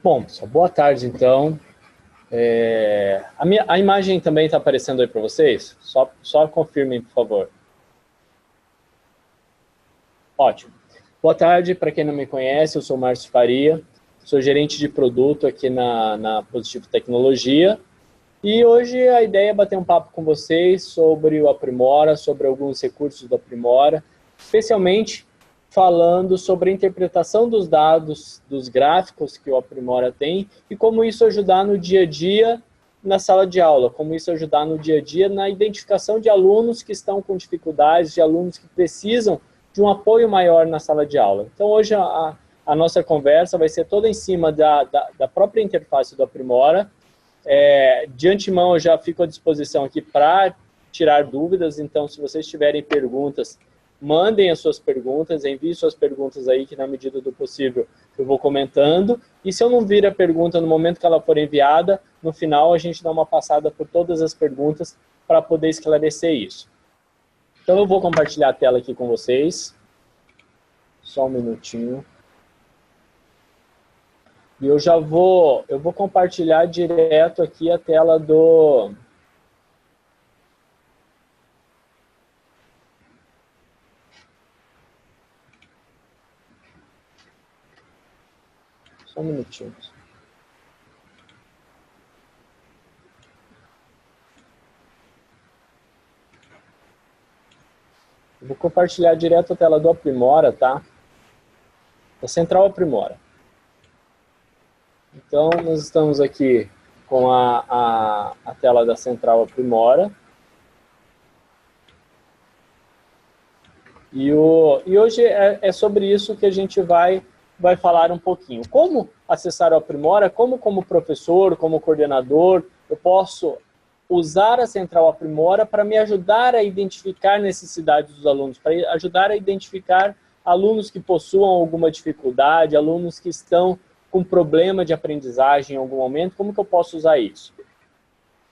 Bom, pessoal, boa tarde, então. A imagem também está aparecendo aí para vocês? Só confirmem, por favor. Ótimo. Boa tarde, para quem não me conhece, eu sou o Márcio Faria, sou gerente de produto aqui na Positivo Tecnologia, e hoje a ideia é bater um papo com vocês sobre o Aprimora, sobre alguns recursos do Aprimora, especialmente falando sobre a interpretação dos dados, dos gráficos que o Aprimora tem e como isso ajudar no dia a dia na sala de aula, como isso ajudar no dia a dia na identificação de alunos que estão com dificuldades, de alunos que precisam de um apoio maior na sala de aula. Então, hoje a nossa conversa vai ser toda em cima da própria interface do Aprimora. De antemão, eu já fico à disposição aqui para tirar dúvidas, então, se vocês tiverem perguntas, mandem as suas perguntas, enviem suas perguntas aí, que na medida do possível eu vou comentando, e se eu não vir a pergunta no momento que ela for enviada, no final a gente dá uma passada por todas as perguntas para poder esclarecer isso. Então eu vou compartilhar a tela aqui com vocês, só um minutinho. E eu vou compartilhar direto aqui a tela do... Só um minutinho. Eu vou compartilhar direto a tela do Aprimora, tá? Da Central Aprimora. Então, nós estamos aqui com a tela da Central Aprimora. E hoje é sobre isso que a gente vai falar um pouquinho. Como acessar o Aprimora, como professor, como coordenador, eu posso usar a Central Aprimora para me ajudar a identificar necessidades dos alunos, para ajudar a identificar alunos que possuam alguma dificuldade, alunos que estão com problema de aprendizagem em algum momento, como que eu posso usar isso?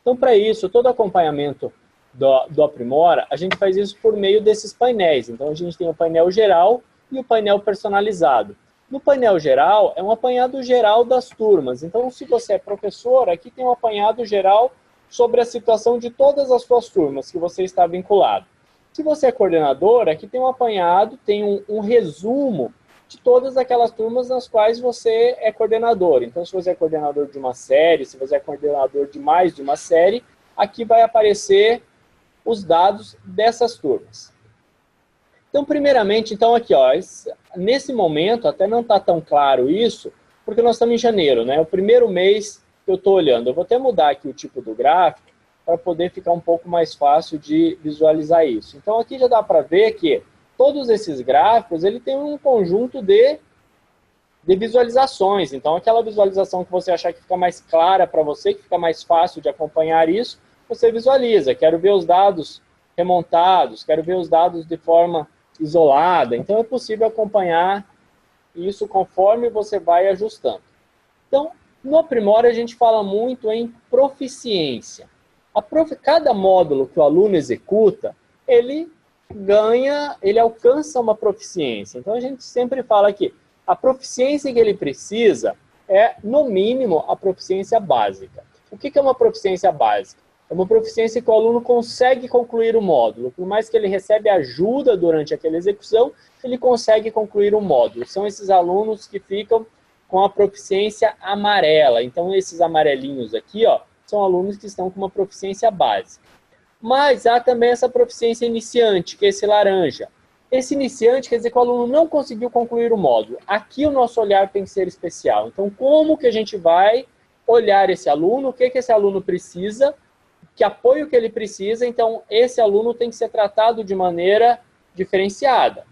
Então, para isso, todo acompanhamento do Aprimora, a gente faz isso por meio desses painéis. Então, a gente tem o painel geral e o painel personalizado. No painel geral, é um apanhado geral das turmas. Então, se você é professor, aqui tem um apanhado geral sobre a situação de todas as suas turmas que você está vinculado. Se você é coordenador, aqui tem um apanhado, tem um resumo de todas aquelas turmas nas quais você é coordenador. Então, se você é coordenador de uma série, se você é coordenador de mais de uma série, aqui vai aparecer os dados dessas turmas. Então, primeiramente, então aqui, ó, nesse momento, até não está tão claro isso, porque nós estamos em janeiro, né? O primeiro mês que eu estou olhando. Eu vou até mudar aqui o tipo do gráfico para poder ficar um pouco mais fácil de visualizar isso. Então, aqui já dá para ver que todos esses gráficos, ele tem um conjunto de visualizações. Então, aquela visualização que você achar que fica mais clara para você, que fica mais fácil de acompanhar isso, você visualiza. Quero ver os dados remontados, quero ver os dados de forma isolada. Então, é possível acompanhar isso conforme você vai ajustando. Então, no Aprimora, a gente fala muito em proficiência. Cada módulo que o aluno executa, ele alcança uma proficiência. Então, a gente sempre fala que a proficiência que ele precisa é, no mínimo, a proficiência básica. O que é uma proficiência básica? É uma proficiência que o aluno consegue concluir o módulo. Por mais que ele recebe ajuda durante aquela execução, ele consegue concluir o módulo. São esses alunos que ficam com a proficiência amarela. Então, esses amarelinhos aqui, ó, são alunos que estão com uma proficiência básica. Mas há também essa proficiência iniciante, que é esse laranja. Esse iniciante quer dizer que o aluno não conseguiu concluir o módulo. Aqui o nosso olhar tem que ser especial. Então, como que a gente vai olhar esse aluno? O que esse aluno precisa? Que apoio que ele precisa? Então, esse aluno tem que ser tratado de maneira diferenciada.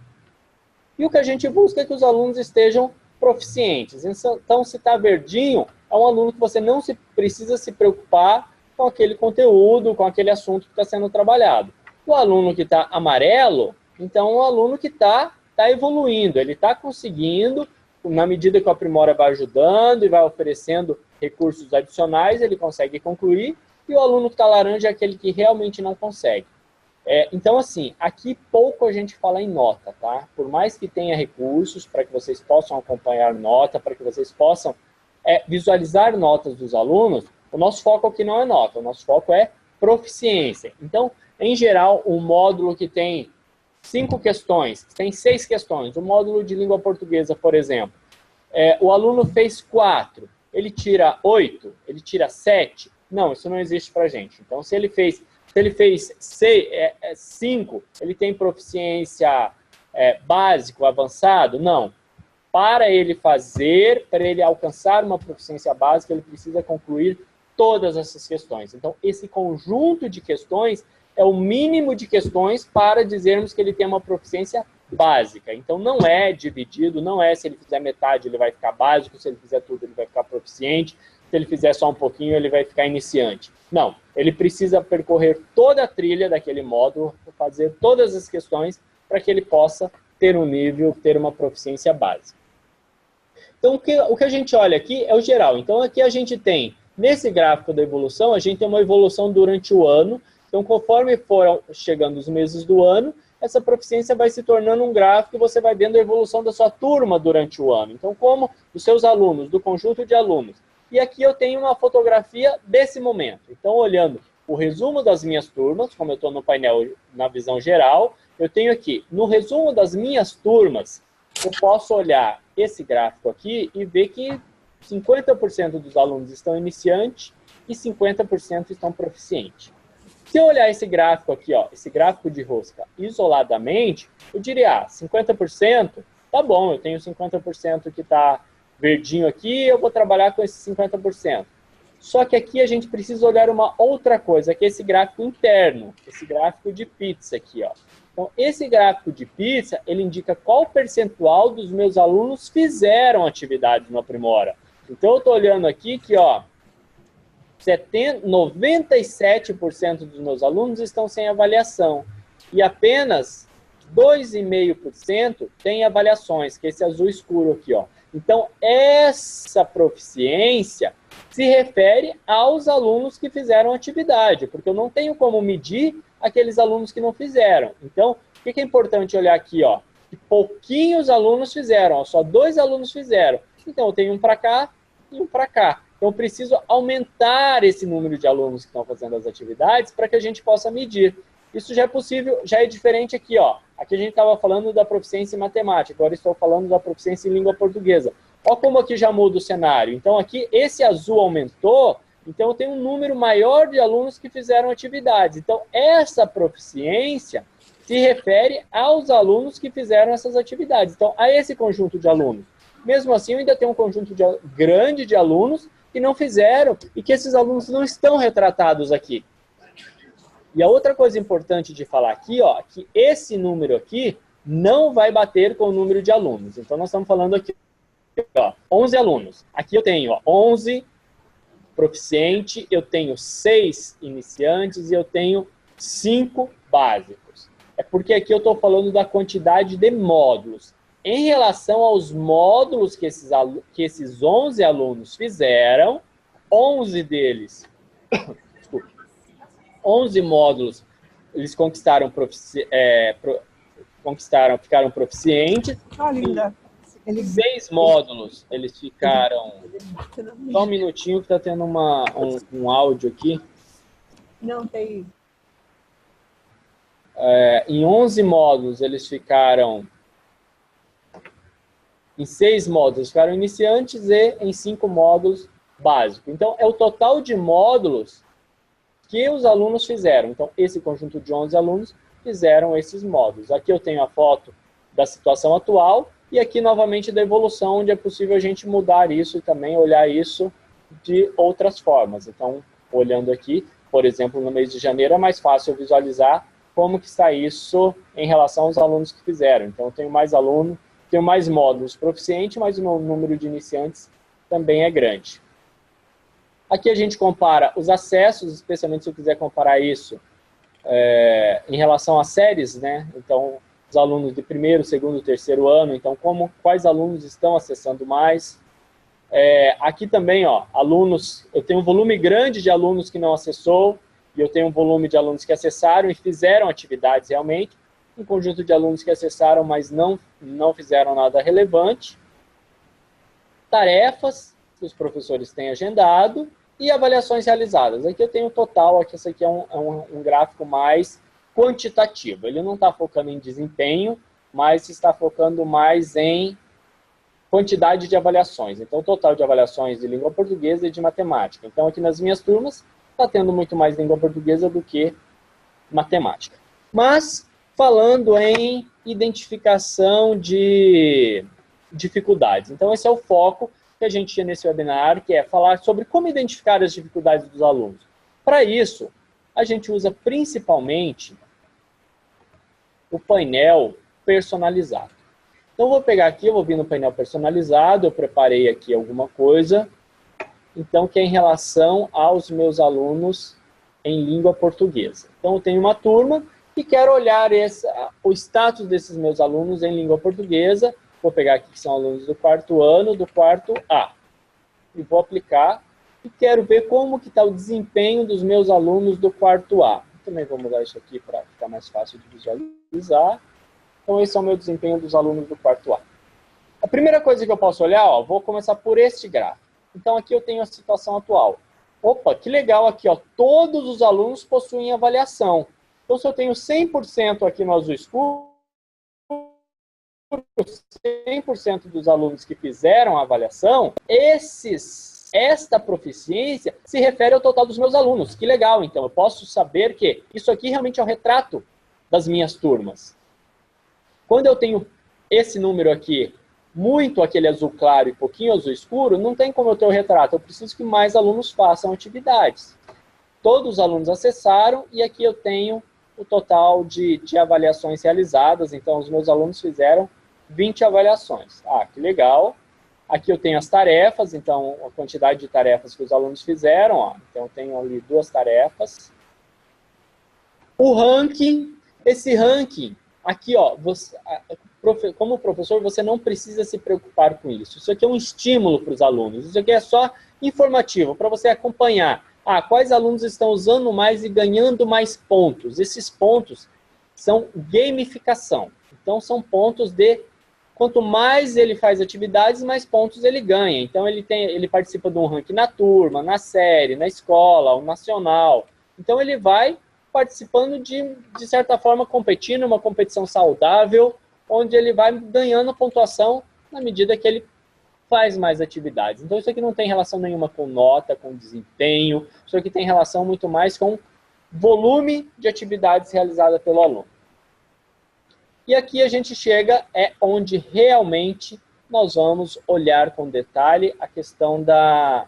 E o que a gente busca é que os alunos estejam proficientes. Então, se está verdinho, é um aluno que você não precisa se preocupar com aquele conteúdo, com aquele assunto que está sendo trabalhado. O aluno que está amarelo, então é um aluno que está evoluindo, ele está conseguindo, na medida que o Aprimora vai ajudando e vai oferecendo recursos adicionais, ele consegue concluir, e o aluno que está laranja é aquele que realmente não consegue. Então, assim, aqui pouco a gente fala em nota, tá? Por mais que tenha recursos para que vocês possam acompanhar nota, para que vocês possam visualizar notas dos alunos, o nosso foco aqui não é nota, o nosso foco é proficiência. Então, em geral, um módulo que tem 5 questões, tem 6 questões, o módulo de língua portuguesa, por exemplo, o aluno fez 4, ele tira 8, ele tira 7, não, isso não existe para a gente. Então, se ele fez 5, ele tem proficiência básico, avançado? Não. Para ele alcançar uma proficiência básica, ele precisa concluir todas essas questões. Então, esse conjunto de questões é o mínimo de questões para dizermos que ele tem uma proficiência básica. Então, não é dividido, não é se ele fizer metade ele vai ficar básico, se ele fizer tudo ele vai ficar proficiente, se ele fizer só um pouquinho ele vai ficar iniciante. Não, ele precisa percorrer toda a trilha daquele módulo, fazer todas as questões para que ele possa ter um nível, ter uma proficiência básica. Então, o que a gente olha aqui é o geral. Então, aqui a gente tem, nesse gráfico da evolução, a gente tem uma evolução durante o ano. Então, conforme for chegando os meses do ano, essa proficiência vai se tornando um gráfico e você vai vendo a evolução da sua turma durante o ano. Então, como os seus alunos, do conjunto de alunos. E aqui eu tenho uma fotografia desse momento. Então, olhando o resumo das minhas turmas, como eu estou no painel na visão geral, eu tenho aqui, no resumo das minhas turmas, eu posso olhar esse gráfico aqui e ver que 50% dos alunos estão iniciantes e 50% estão proficientes. Se eu olhar esse gráfico aqui, ó, esse gráfico de rosca isoladamente, eu diria, 50%, tá bom, eu tenho 50% que está verdinho aqui, eu vou trabalhar com esses 50%. Só que aqui a gente precisa olhar uma outra coisa, que é esse gráfico interno, esse gráfico de pizza aqui, ó. Então, esse gráfico de pizza, ele indica qual percentual dos meus alunos fizeram atividades no Aprimora. Então, eu estou olhando aqui que, ó, 97% dos meus alunos estão sem avaliação. E apenas 2,5% tem avaliações, que é esse azul escuro aqui, ó. Então, essa proficiência se refere aos alunos que fizeram atividade, porque eu não tenho como medir aqueles alunos que não fizeram. Então, o que é importante olhar aqui, ó? Que pouquinhos alunos fizeram, ó, só 2 alunos fizeram. Então, eu tenho um para cá e um para cá. Então, eu preciso aumentar esse número de alunos que estão fazendo as atividades para que a gente possa medir. Isso já é possível, já é diferente aqui, ó. Aqui a gente estava falando da proficiência em matemática, agora estou falando da proficiência em língua portuguesa. Olha como aqui já muda o cenário. Então, aqui, esse azul aumentou, então eu tenho um número maior de alunos que fizeram atividades. Então, essa proficiência se refere aos alunos que fizeram essas atividades. Então, a esse conjunto de alunos. Mesmo assim, eu ainda tenho um conjunto grande de alunos que não fizeram e que esses alunos não estão retratados aqui. E a outra coisa importante de falar aqui, ó, que esse número aqui não vai bater com o número de alunos. Então, nós estamos falando aqui, ó, 11 alunos. Aqui eu tenho, ó, 11 proficiente, eu tenho 6 iniciantes e eu tenho 5 básicos. É porque aqui eu estou falando da quantidade de módulos. Em relação aos módulos que esses 11 alunos fizeram, 11 deles... 11 módulos eles conquistaram, ficaram proficientes. Ah, linda. 6 módulos eles ficaram... Só um minutinho que está tendo um áudio aqui. Não, tem... Em 11 módulos eles ficaram... Em 6 módulos eles ficaram iniciantes e em 5 módulos básicos. Então, é o total de módulos que os alunos fizeram. Então, esse conjunto de 11 alunos fizeram esses módulos. Aqui eu tenho a foto da situação atual e aqui, novamente, da evolução, onde é possível a gente mudar isso e também olhar isso de outras formas. Então, olhando aqui, por exemplo, no mês de janeiro, é mais fácil visualizar como que está isso em relação aos alunos que fizeram. Então, eu tenho mais alunos, tenho mais módulos proficientes, mas o meu número de iniciantes também é grande. Aqui a gente compara os acessos, especialmente se eu quiser comparar isso em relação às séries, né? Então, os alunos de primeiro, segundo, terceiro ano, então quais alunos estão acessando mais. Aqui também, ó, alunos, eu tenho um volume grande de alunos que não acessou, e eu tenho um volume de alunos que acessaram e fizeram atividades realmente, um conjunto de alunos que acessaram, mas não fizeram nada relevante. Tarefas, que os professores têm agendado, e avaliações realizadas. Aqui eu tenho o total, aqui esse aqui é um gráfico mais quantitativo. Ele não está focando em desempenho, mas está focando mais em quantidade de avaliações. Então, o total de avaliações de língua portuguesa e de matemática. Então, aqui nas minhas turmas, está tendo muito mais língua portuguesa do que matemática. Mas, falando em identificação de dificuldades. Então, esse é o foco que a gente tinha nesse webinar, que é falar sobre como identificar as dificuldades dos alunos. Para isso, a gente usa principalmente o painel personalizado. Então, eu vou pegar aqui, eu vou vir no painel personalizado, eu preparei aqui alguma coisa, então, que é em relação aos meus alunos em língua portuguesa. Então, eu tenho uma turma e quero olhar o status desses meus alunos em língua portuguesa. Vou pegar aqui que são alunos do 4º ano, do 4º A. E vou aplicar. E quero ver como que está o desempenho dos meus alunos do 4º A. Também vou mudar isso aqui para ficar mais fácil de visualizar. Então, esse é o meu desempenho dos alunos do 4º A. A primeira coisa que eu posso olhar, ó, vou começar por este gráfico. Então, aqui eu tenho a situação atual. Opa, que legal aqui, ó. Todos os alunos possuem avaliação. Então, se eu tenho 100% aqui no azul escuro, 100% dos alunos que fizeram a avaliação, esta proficiência se refere ao total dos meus alunos. Que legal, então, eu posso saber que isso aqui realmente é o retrato das minhas turmas. Quando eu tenho esse número aqui, muito aquele azul claro e pouquinho azul escuro, não tem como eu ter o retrato, eu preciso que mais alunos façam atividades. Todos os alunos acessaram e aqui eu tenho o total de avaliações realizadas, então os meus alunos fizeram 20 avaliações. Ah, que legal. Aqui eu tenho as tarefas, então a quantidade de tarefas que os alunos fizeram, ó. Então eu tenho ali 2 tarefas. O ranking, esse ranking, aqui ó, como professor você não precisa se preocupar com isso. Isso aqui é um estímulo para os alunos, isso aqui é só informativo, para você acompanhar. Ah, quais alunos estão usando mais e ganhando mais pontos? Esses pontos são gamificação. Então, são pontos de... Quanto mais ele faz atividades, mais pontos ele ganha. Então, ele participa de um ranking na turma, na série, na escola, o nacional. Então, ele vai participando de certa forma, competindo, uma competição saudável, onde ele vai ganhando pontuação na medida que ele faz mais atividades. Então, isso aqui não tem relação nenhuma com nota, com desempenho. Isso aqui tem relação muito mais com volume de atividades realizadas pelo aluno. E aqui a gente chega onde realmente nós vamos olhar com detalhe a questão da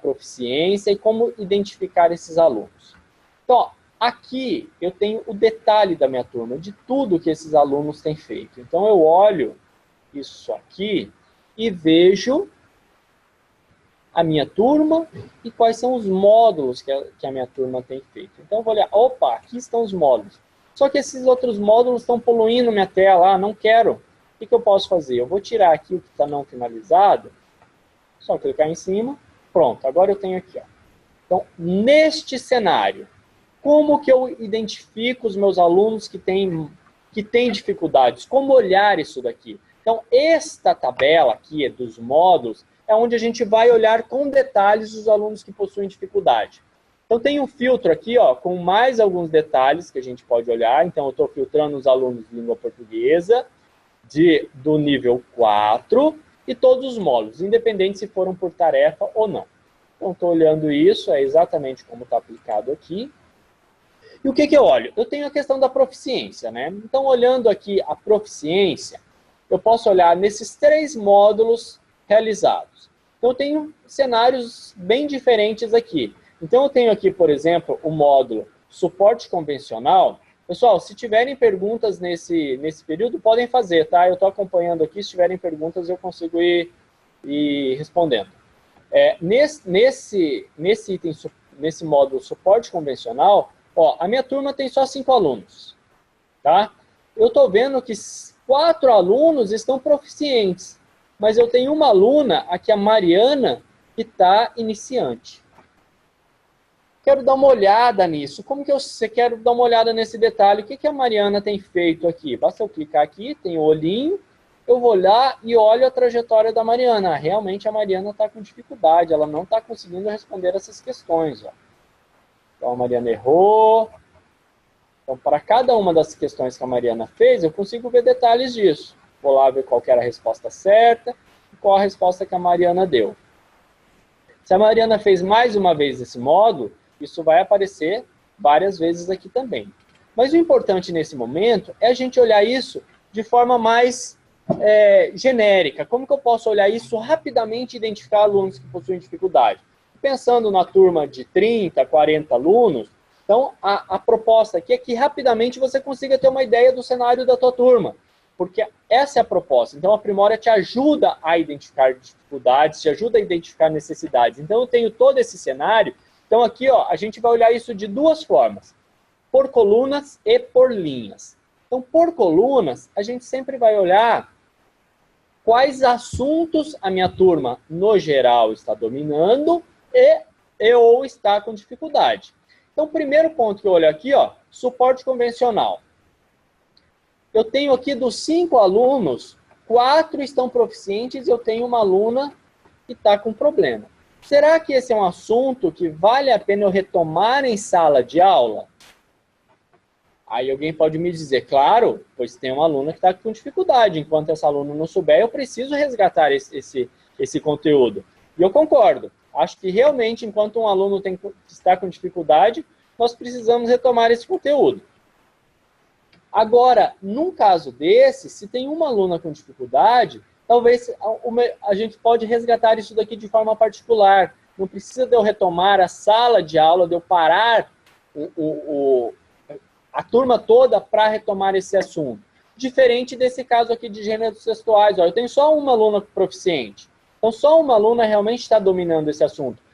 proficiência e como identificar esses alunos. Então, ó, aqui eu tenho o detalhe da minha turma, de tudo que esses alunos têm feito. Então, eu olho isso aqui e vejo a minha turma e quais são os módulos que a minha turma tem feito. Então, eu vou olhar, opa, aqui estão os módulos. Só que esses outros módulos estão poluindo minha tela, não quero. O que eu posso fazer? Eu vou tirar aqui o que está não finalizado, só clicar em cima, pronto, agora eu tenho aqui. Ó. Então, neste cenário, como que eu identifico os meus alunos que têm dificuldades? Como olhar isso daqui? Então, esta tabela aqui dos módulos é onde a gente vai olhar com detalhes os alunos que possuem dificuldade. Então, tem um filtro aqui, ó, com mais alguns detalhes que a gente pode olhar. Então, eu estou filtrando os alunos de língua portuguesa, do nível 4, e todos os módulos, independente se foram por tarefa ou não. Então, estou olhando isso, é exatamente como está aplicado aqui. E o que eu olho? Eu tenho a questão da proficiência, né? Então, olhando aqui a proficiência, eu posso olhar nesses 3 módulos realizados. Então, eu tenho cenários bem diferentes aqui. Então, eu tenho aqui, por exemplo, o módulo suporte convencional. Pessoal, se tiverem perguntas nesse período, podem fazer, tá? Eu estou acompanhando aqui, se tiverem perguntas, eu consigo ir respondendo. Nesse módulo suporte convencional, ó, a minha turma tem só 5 alunos, tá? Eu estou vendo que 4 alunos estão proficientes, mas eu tenho uma aluna, aqui a Mariana, que está iniciante. Quero dar uma olhada nisso. Como que você quer dar uma olhada nesse detalhe? O que a Mariana tem feito aqui? Basta eu clicar aqui, tem o olhinho, eu vou olhar e olho a trajetória da Mariana. Realmente a Mariana está com dificuldade, ela não está conseguindo responder essas questões. Ó. Então a Mariana errou. Então, para cada uma das questões que a Mariana fez, eu consigo ver detalhes disso. Vou lá ver qual que era a resposta certa e qual a resposta que a Mariana deu. Se a Mariana fez mais uma vez esse módulo, isso vai aparecer várias vezes aqui também. Mas o importante nesse momento é a gente olhar isso de forma mais genérica. Como que eu posso olhar isso rapidamente e identificar alunos que possuem dificuldade? Pensando na turma de 30, 40 alunos, então a proposta aqui é que rapidamente você consiga ter uma ideia do cenário da tua turma. Porque essa é a proposta. Então, a Aprimora te ajuda a identificar dificuldades, te ajuda a identificar necessidades. Então, eu tenho todo esse cenário. Então, aqui, ó, a gente vai olhar isso de duas formas. Por colunas e por linhas. Então, por colunas, a gente sempre vai olhar quais assuntos a minha turma, no geral, está dominando ou está com dificuldade. Então, o primeiro ponto que eu olho aqui, ó, suporte convencional. Eu tenho aqui dos 5 alunos, 4 estão proficientes e eu tenho uma aluna que está com problema. Será que esse é um assunto que vale a pena eu retomar em sala de aula? Aí alguém pode me dizer, claro, pois tem uma aluna que está com dificuldade. Enquanto essa aluna não souber, eu preciso resgatar esse conteúdo. E eu concordo. Acho que realmente, enquanto um aluno está com dificuldade, nós precisamos retomar esse conteúdo. Agora, num caso desse, se tem uma aluna com dificuldade, talvez a gente pode resgatar isso daqui de forma particular. Não precisa de eu retomar a sala de aula, de eu parar a turma toda para retomar esse assunto. Diferente desse caso aqui de gêneros textuais. Ó, eu tenho só uma aluna proficiente. Então, só uma aluna realmente está dominando esse assunto.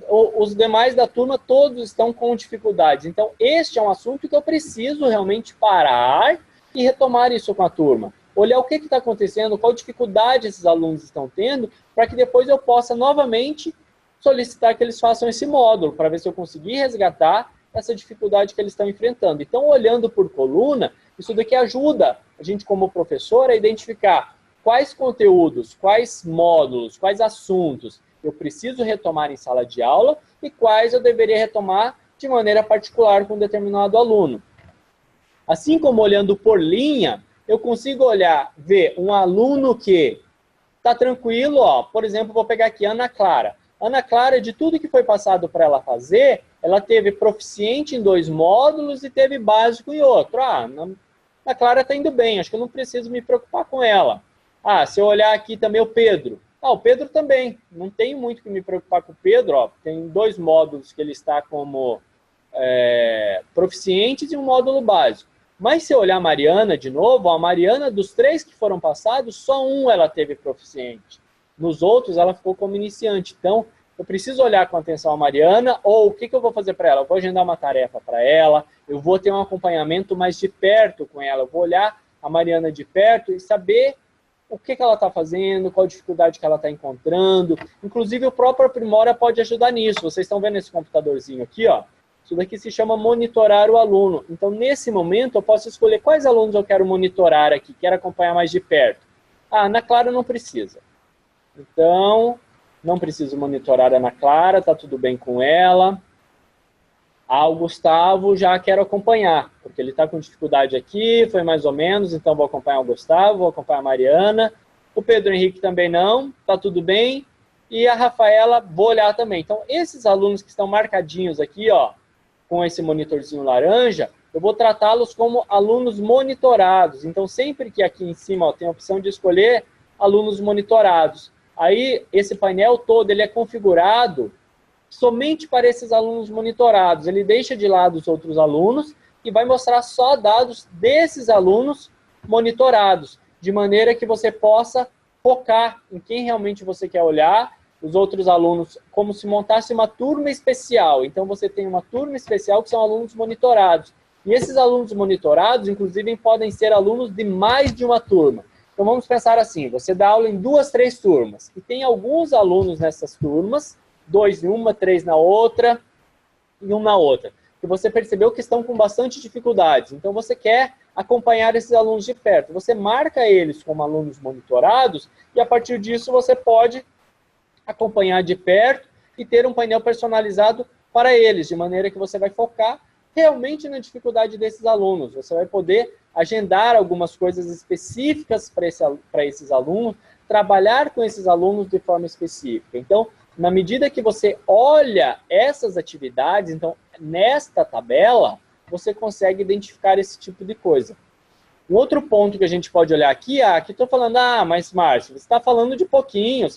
Os demais da turma, todos estão com dificuldades. Então, este é um assunto que eu preciso realmente parar e retomar isso com a turma. Olhar o que está acontecendo, qual dificuldade esses alunos estão tendo, para que depois eu possa novamente solicitar que eles façam esse módulo, para ver se eu conseguir resgatar essa dificuldade que eles estão enfrentando. Então, olhando por coluna, isso daqui ajuda a gente, como professor, a identificar quais conteúdos, quais módulos, quais assuntos eu preciso retomar em sala de aula e quais eu deveria retomar de maneira particular com um determinado aluno. Assim como olhando por linha, eu consigo ver um aluno que está tranquilo, ó, por exemplo, vou pegar aqui a Ana Clara. Ana Clara, de tudo que foi passado para ela fazer, ela teve proficiente em 2 módulos e teve básico em outro. Ah, a Clara está indo bem, acho que eu não preciso me preocupar com ela. Ah, se eu olhar aqui também o Pedro. Ah, o Pedro também. Não tenho muito que me preocupar com o Pedro. Ó. Tem 2 módulos que ele está como proficientes e um módulo básico. Mas se eu olhar a Mariana de novo, a Mariana, dos 3 que foram passados, só um ela teve proficiente. Nos outros, ela ficou como iniciante. Então, eu preciso olhar com atenção a Mariana, ou o que eu vou fazer para ela? Eu vou agendar uma tarefa para ela, eu vou ter um acompanhamento mais de perto com ela, eu vou olhar a Mariana de perto e saber o que ela está fazendo, qual dificuldade que ela está encontrando. Inclusive, o próprio Aprimora pode ajudar nisso. Vocês estão vendo esse computadorzinho aqui, ó? Isso daqui se chama monitorar o aluno. Então, nesse momento, eu posso escolher quais alunos eu quero monitorar aqui, quero acompanhar mais de perto. Ah, Ana Clara não precisa. Então, não preciso monitorar a Ana Clara, está tudo bem com ela. Ah, o Gustavo já quero acompanhar, porque ele está com dificuldade aqui, foi mais ou menos, então vou acompanhar o Gustavo, vou acompanhar a Mariana. O Pedro Henrique também não, está tudo bem. E a Rafaela, vou olhar também. Então, esses alunos que estão marcadinhos aqui, ó, com esse monitorzinho laranja, eu vou tratá-los como alunos monitorados. Então, sempre que aqui em cima ó, tem a opção de escolher alunos monitorados. Aí, esse painel todo ele é configurado somente para esses alunos monitorados. Ele deixa de lado os outros alunos e vai mostrar só dados desses alunos monitorados, de maneira que você possa focar em quem realmente você quer olhar, os outros alunos, como se montasse uma turma especial. Então, você tem uma turma especial que são alunos monitorados. E esses alunos monitorados, inclusive, podem ser alunos de mais de uma turma. Então, vamos pensar assim, você dá aula em 2, 3 turmas, e tem alguns alunos nessas turmas, 2 em uma, 3 na outra, e 1 na outra, que você percebeu que estão com bastante dificuldades. Então, você quer acompanhar esses alunos de perto. Você marca eles como alunos monitorados e, a partir disso, você pode acompanhar de perto e ter um painel personalizado para eles, de maneira que você vai focar realmente na dificuldade desses alunos. Você vai poder agendar algumas coisas específicas para esses alunos, trabalhar com esses alunos de forma específica. Então, na medida que você olha essas atividades, então, nesta tabela, você consegue identificar esse tipo de coisa. Um outro ponto que a gente pode olhar aqui, aqui estou falando, mas Márcio, você está falando de pouquinho,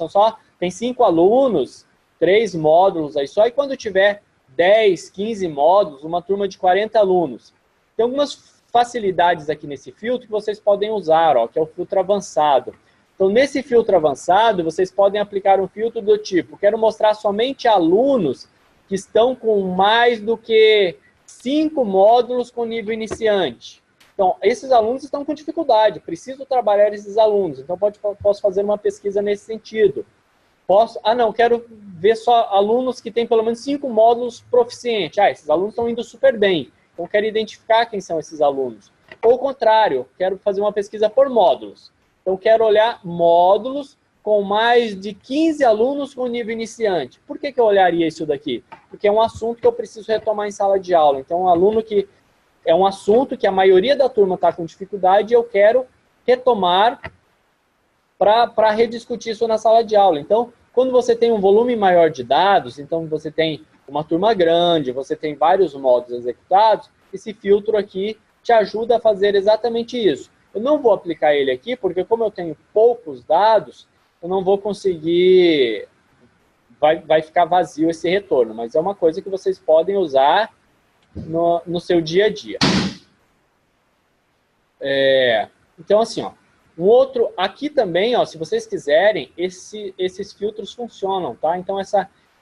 tem 5 alunos, 3 módulos aí só, e quando tiver 10, 15 módulos, uma turma de 40 alunos. Tem algumas facilidades aqui nesse filtro que vocês podem usar, ó, que é o filtro avançado. Então, nesse filtro avançado, vocês podem aplicar um filtro do tipo, quero mostrar somente alunos que estão com mais do que 5 módulos com nível iniciante. Então, esses alunos estão com dificuldade, preciso trabalhar esses alunos, então posso fazer uma pesquisa nesse sentido. Quero ver só alunos que têm pelo menos 5 módulos proficientes. Esses alunos estão indo super bem, então quero identificar quem são esses alunos. Ou o contrário, quero fazer uma pesquisa por módulos. Então, quero olhar módulos com mais de 15 alunos com nível iniciante. Por que eu olharia isso daqui? Porque é um assunto que eu preciso retomar em sala de aula. Então, um aluno que é um assunto que a maioria da turma está com dificuldade e eu quero retomar para rediscutir isso na sala de aula. Então, quando você tem um volume maior de dados, então você tem uma turma grande, você tem vários módulos executados, esse filtro aqui te ajuda a fazer exatamente isso. Eu não vou aplicar ele aqui, porque como eu tenho poucos dados, eu não vou conseguir, vai ficar vazio esse retorno, mas é uma coisa que vocês podem usar no seu dia a dia. Então, assim, ó, um outro, aqui também, ó, se vocês quiserem, esses filtros funcionam, tá? Então,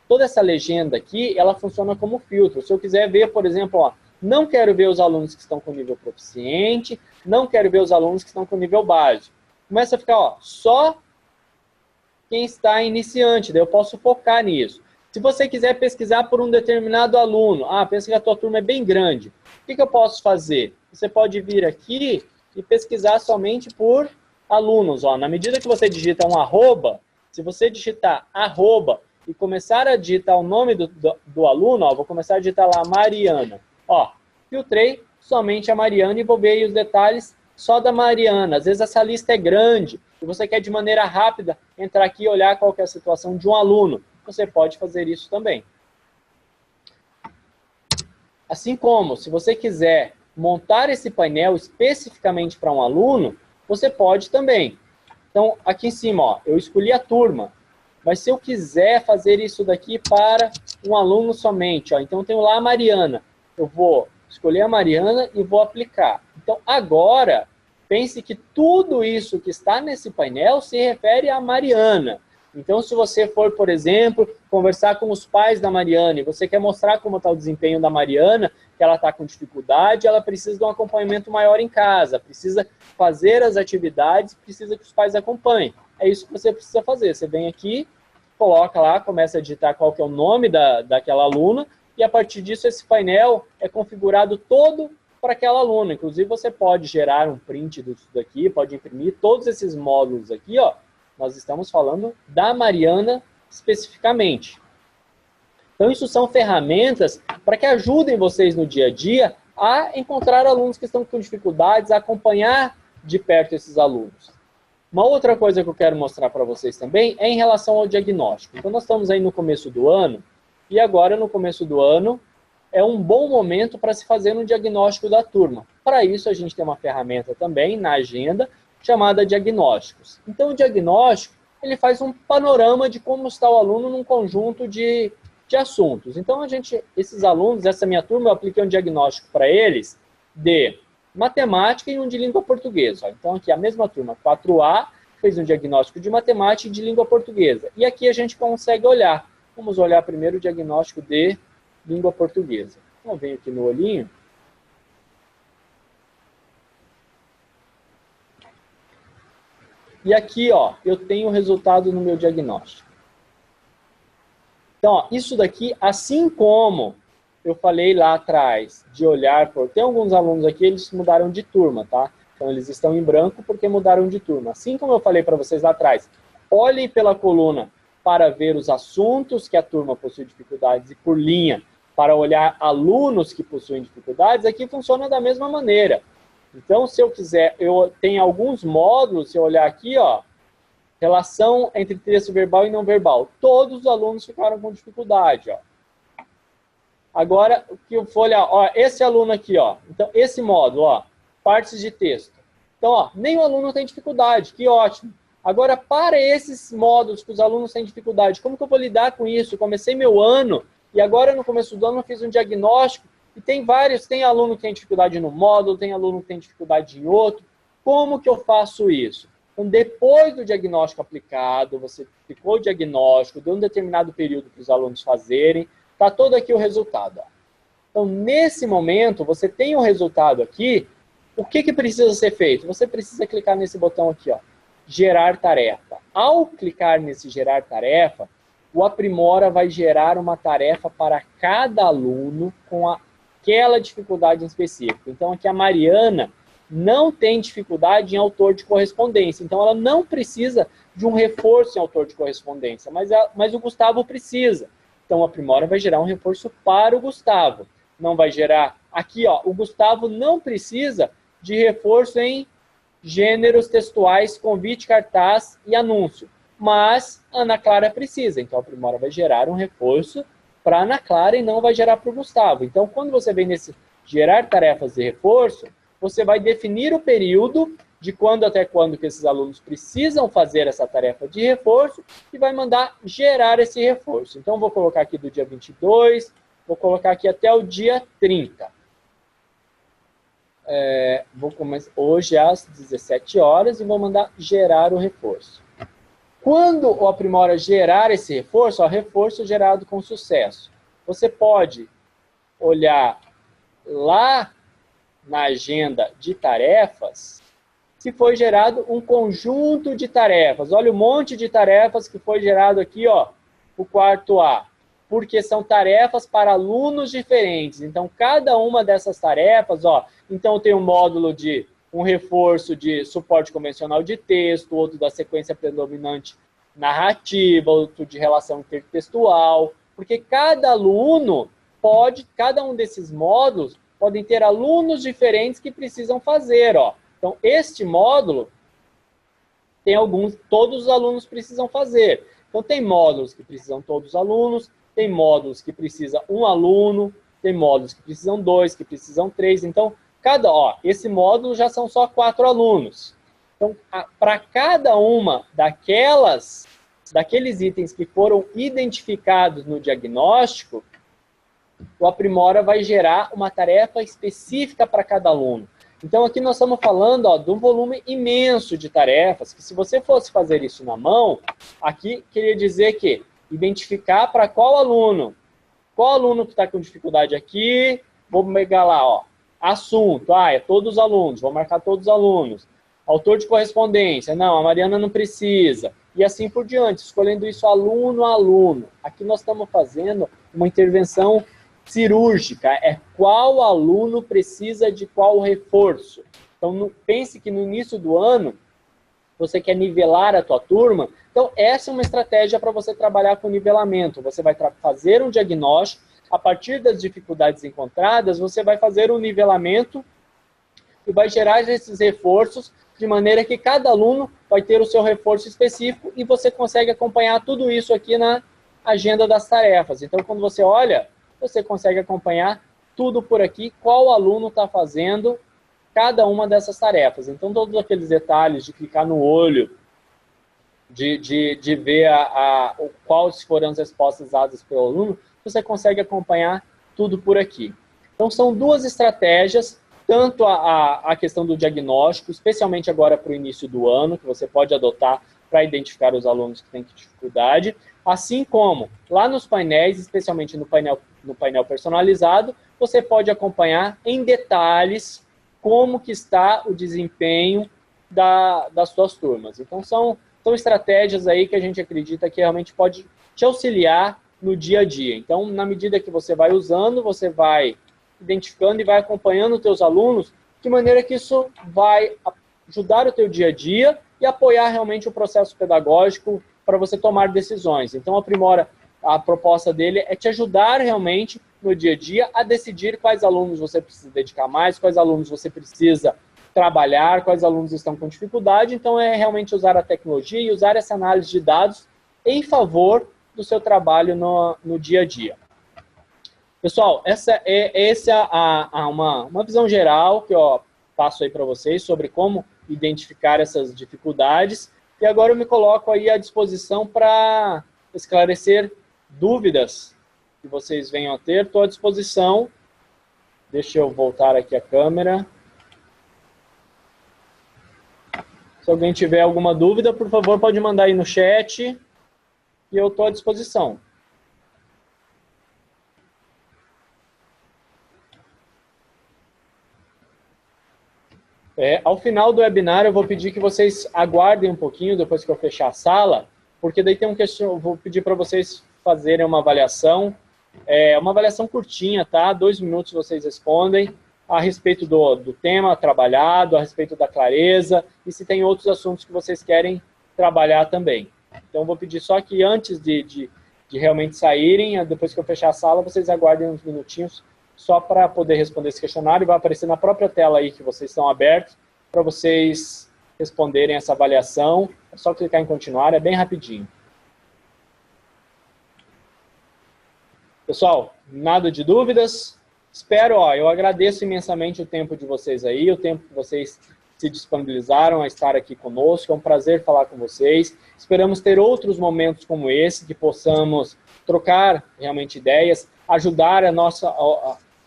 toda essa legenda aqui, ela funciona como filtro. Se eu quiser ver, por exemplo, ó, não quero ver os alunos que estão com nível proficiente, não quero ver os alunos que estão com nível básico. Começa a ficar, ó, só quem está iniciante, daí eu posso focar nisso. Se você quiser pesquisar por um determinado aluno, pensa que a tua turma é bem grande, o que eu posso fazer? Você pode vir aqui e pesquisar somente por alunos. Ó. Na medida que você digita um arroba, se você digitar arroba e começar a digitar o nome do aluno, ó, vou começar a digitar lá Mariana. Ó, filtrei somente a Mariana e vou ver aí os detalhes só da Mariana. Às vezes essa lista é grande e você quer de maneira rápida entrar aqui e olhar qual que é a situação de um aluno. Você pode fazer isso também. Assim como, se você quiser montar esse painel especificamente para um aluno, você pode também. Então, aqui em cima, ó, eu escolhi a turma. Mas se eu quiser fazer isso daqui para um aluno somente, ó, então eu tenho lá a Mariana. Eu vou escolher a Mariana e vou aplicar. Então, agora, pense que tudo isso que está nesse painel se refere a Mariana. Então, se você for, por exemplo, conversar com os pais da Mariana e você quer mostrar como está o desempenho da Mariana, que ela está com dificuldade, ela precisa de um acompanhamento maior em casa, precisa fazer as atividades, precisa que os pais acompanhem. É isso que você precisa fazer. Você vem aqui, coloca lá, começa a digitar qual que é o nome daquela aluna, e a partir disso esse painel é configurado todo para aquela aluna. Inclusive, você pode gerar um print disso daqui, pode imprimir todos esses módulos aqui, ó. Nós estamos falando da Mariana especificamente. Então, isso são ferramentas para que ajudem vocês no dia a dia a encontrar alunos que estão com dificuldades, a acompanhar de perto esses alunos. Uma outra coisa que eu quero mostrar para vocês também é em relação ao diagnóstico. Então, nós estamos aí no começo do ano, e agora, no começo do ano, é um bom momento para se fazer um diagnóstico da turma. Para isso, a gente tem uma ferramenta também na agenda, chamada diagnósticos. Então, o diagnóstico, ele faz um panorama de como está o aluno num conjunto de assuntos. Então, esses alunos, essa minha turma, eu apliquei um diagnóstico para eles de matemática e um de língua portuguesa. Então, aqui a mesma turma, 4A, fez um diagnóstico de matemática e de língua portuguesa. E aqui a gente consegue olhar. Vamos olhar primeiro o diagnóstico de língua portuguesa. Então, eu venho aqui no olhinho. E aqui, ó, eu tenho o resultado no meu diagnóstico. Então, ó, isso daqui, assim como eu falei lá atrás de olhar por... Tem alguns alunos aqui, eles mudaram de turma, tá? Então, eles estão em branco porque mudaram de turma. Assim como eu falei para vocês lá atrás, olhem pela coluna para ver os assuntos que a turma possui dificuldades e por linha para olhar alunos que possuem dificuldades, aqui funciona da mesma maneira. Então, se eu quiser, eu tenho alguns módulos, se eu olhar aqui, ó, relação entre texto verbal e não verbal. Todos os alunos ficaram com dificuldade, ó. Agora, o que eu for olhar, ó, esse aluno aqui, ó, então, esse módulo, ó, partes de texto. Então, ó, nem o aluno tem dificuldade, que ótimo. Agora, para esses módulos que os alunos têm dificuldade, como que eu vou lidar com isso? Eu comecei meu ano, e agora no começo do ano eu fiz um diagnóstico, e tem vários, tem aluno que tem dificuldade no módulo, tem aluno que tem dificuldade em outro. Como que eu faço isso? Então, depois do diagnóstico aplicado, você aplicou o diagnóstico, deu um determinado período para os alunos fazerem, está todo aqui o resultado. Ó. Então, nesse momento, você tem o resultado aqui, o que que precisa ser feito? Você precisa clicar nesse botão aqui, ó, gerar tarefa. Ao clicar nesse gerar tarefa, o Aprimora vai gerar uma tarefa para cada aluno com aquela dificuldade em específico. Então, aqui a Mariana não tem dificuldade em autor de correspondência. Então, ela não precisa de um reforço em autor de correspondência, mas o Gustavo precisa. Então, o Aprimora vai gerar um reforço para o Gustavo. Não vai gerar... Aqui, ó, o Gustavo não precisa de reforço em gêneros textuais, convite, cartaz e anúncio. Mas a Ana Clara precisa. Então, a Aprimora vai gerar um reforço para a Ana Clara e não vai gerar para o Gustavo. Então, quando você vem nesse gerar tarefas de reforço, você vai definir o período de quando até quando que esses alunos precisam fazer essa tarefa de reforço e vai mandar gerar esse reforço. Então, vou colocar aqui do dia 22, vou colocar aqui até o dia 30. Vou começar hoje às 17 horas e vou mandar gerar o reforço. Quando o Aprimora gerar esse reforço, ó, reforço gerado com sucesso, você pode olhar lá na agenda de tarefas se foi gerado um conjunto de tarefas. Olha o monte de tarefas que foi gerado aqui, ó, o quarto A. Porque são tarefas para alunos diferentes. Então, cada uma dessas tarefas, ó, então tem um módulo de um reforço de suporte convencional de texto, outro da sequência predominante narrativa, outro de relação intertextual, porque cada aluno pode, cada um desses módulos, podem ter alunos diferentes que precisam fazer, ó. Então, este módulo tem alguns, todos os alunos precisam fazer. Então, tem módulos que precisam todos os alunos, tem módulos que precisam um aluno, tem módulos que precisam 2, que precisam 3. Então, esse módulo já são só 4 alunos. Então, para cada uma daqueles itens que foram identificados no diagnóstico, o Aprimora vai gerar uma tarefa específica para cada aluno. Então, aqui nós estamos falando, ó, de um volume imenso de tarefas, que se você fosse fazer isso na mão, aqui queria dizer que identificar para qual aluno que está com dificuldade aqui, vou pegar lá, ó, assunto, é todos os alunos, vou marcar todos os alunos. Autor de correspondência, não, a Mariana não precisa. E assim por diante, escolhendo isso aluno a aluno. Aqui nós estamos fazendo uma intervenção cirúrgica, é qual aluno precisa de qual reforço. Então, pense que no início do ano, você quer nivelar a tua turma, então essa é uma estratégia para você trabalhar com nivelamento. Você vai fazer um diagnóstico, a partir das dificuldades encontradas, você vai fazer um nivelamento e vai gerar esses reforços, de maneira que cada aluno vai ter o seu reforço específico e você consegue acompanhar tudo isso aqui na agenda das tarefas. Então, quando você olha, você consegue acompanhar tudo por aqui, qual aluno está fazendo cada uma dessas tarefas. Então, todos aqueles detalhes de clicar no olho, de ver quais foram as respostas dadas pelo aluno, você consegue acompanhar tudo por aqui. Então, são duas estratégias, tanto a questão do diagnóstico, especialmente agora para o início do ano, que você pode adotar para identificar os alunos que têm dificuldade, assim como lá nos painéis, especialmente no painel personalizado, você pode acompanhar em detalhes como que está o desempenho das suas turmas. Então, são estratégias aí que a gente acredita que realmente pode te auxiliar no dia a dia. Então, na medida que você vai usando, você vai identificando e vai acompanhando os teus alunos, de maneira que isso vai ajudar o teu dia a dia e apoiar realmente o processo pedagógico para você tomar decisões. Então, a proposta dele é te ajudar realmente no dia a dia a decidir quais alunos você precisa dedicar mais, quais alunos você precisa trabalhar, quais alunos estão com dificuldade. Então, é realmente usar a tecnologia e usar essa análise de dados em favor do seu trabalho no dia a dia. Pessoal, essa é uma visão geral que eu passo aí para vocês sobre como identificar essas dificuldades. E agora eu me coloco aí à disposição para esclarecer dúvidas que vocês venham a ter. Estou à disposição. Deixa eu voltar aqui a câmera. Se alguém tiver alguma dúvida, por favor, pode mandar aí no chat e eu estou à disposição. Ao final do webinar, eu vou pedir que vocês aguardem um pouquinho, depois que eu fechar a sala, porque daí tem eu vou pedir para vocês fazerem uma avaliação curtinha, tá? 2 minutos vocês respondem a respeito do tema trabalhado, a respeito da clareza, e se tem outros assuntos que vocês querem trabalhar também. Então, eu vou pedir só que antes de realmente saírem, depois que eu fechar a sala, vocês aguardem uns minutinhos, só para poder responder esse questionário. Vai aparecer na própria tela aí que vocês estão abertos, para vocês responderem essa avaliação. É só clicar em continuar, é bem rapidinho. Pessoal, nada de dúvidas? Espero, eu agradeço imensamente o tempo de vocês aí, o tempo que vocês se disponibilizaram a estar aqui conosco. É um prazer falar com vocês. Esperamos ter outros momentos como esse, que possamos trocar realmente ideias, ajudar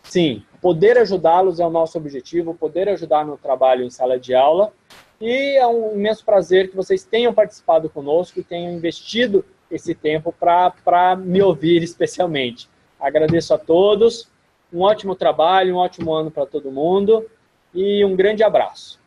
sim, poder ajudá-los é o nosso objetivo, poder ajudar no trabalho em sala de aula. E é um imenso prazer que vocês tenham participado conosco e tenham investido esse tempo para me ouvir especialmente. Agradeço a todos, um ótimo trabalho, um ótimo ano para todo mundo e um grande abraço.